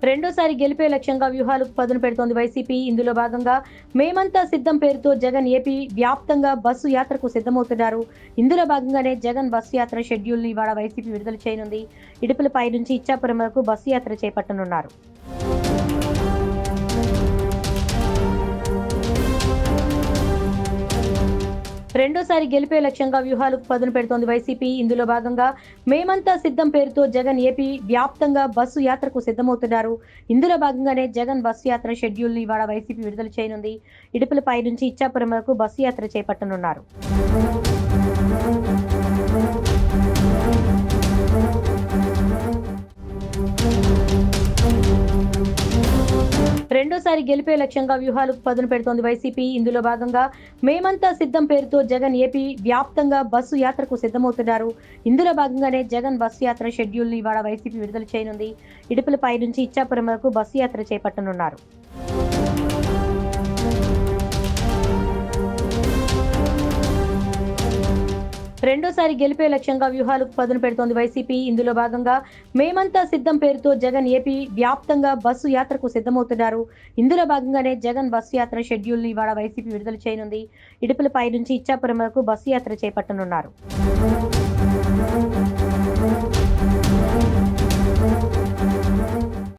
రెండోసారి గెలిపే లక్ష్యంగా వ్యూహాలకు పదును పెడుతోంది వైసీపీ. ఇందులో భాగంగా మేమంతా సిద్ధం పేరుతో జగన్ ఏపీ వ్యాప్తంగా బస్సు యాత్రకు సిద్ధమవుతున్నారు. ఇందులో భాగంగానే జగన్ బస్సు యాత్ర షెడ్యూల్ని ఇవాళ వైసీపీ విడుదల చేయనుంది. ఇడుపులపై నుంచి ఇచ్చాపురం వరకు బస్సు యాత్ర చేపట్టనున్నారు. రెండోసారి గెలిపే లక్ష్యంగా వ్యూహాలకు పదును పెడుతోంది వైసీపీ. ఇందులో భాగంగా మేమంతా సిద్ధం పేరుతో జగన్ ఏపీ వ్యాప్తంగా బస్సు యాత్రకు సిద్ధమవుతున్నారు. ఇందులో భాగంగానే జగన్ బస్సు యాత్ర షెడ్యూల్ని ఇవాళ వైసీపీ విడుదల చేయనుంది. ఇడుపులపై నుంచి ఇచ్చాపురం వరకు బస్సు యాత్ర చేపట్టనున్నారు. రెండోసారి గెలిపే లక్ష్యంగా వ్యూహాలకు పదును పెడుతోంది వైసీపీ. ఇందులో భాగంగా మేమంతా సిద్ధం పేరుతో జగన్ ఏపీ వ్యాప్తంగా బస్సు యాత్రకు సిద్ధమవుతున్నారు. ఇందులో భాగంగానే జగన్ బస్సు యాత్ర షెడ్యూల్ని ఇవాళ వైసీపీ విడుదల చేయనుంది. ఇడుపులపై నుంచి ఇచ్చాపురం వరకు బస్సు యాత్ర చేపట్టనున్నారు. రెండోసారి గెలిపే లక్ష్యంగా వ్యూహాలకు పదును పెడుతోంది వైసీపీ. ఇందులో భాగంగా మేమంతా సిద్ధం పేరుతో జగన్ ఏపీ వ్యాప్తంగా బస్సు యాత్రకు సిద్ధమవుతున్నారు. ఇందులో భాగంగానే జగన్ బస్సు యాత్ర షెడ్యూల్ని ఇవాళ వైసీపీ విడుదల చేయనుంది. ఇడుపులపై నుంచి ఇచ్చాపురం వరకు బస్సు యాత్ర చేపట్టనున్నారు.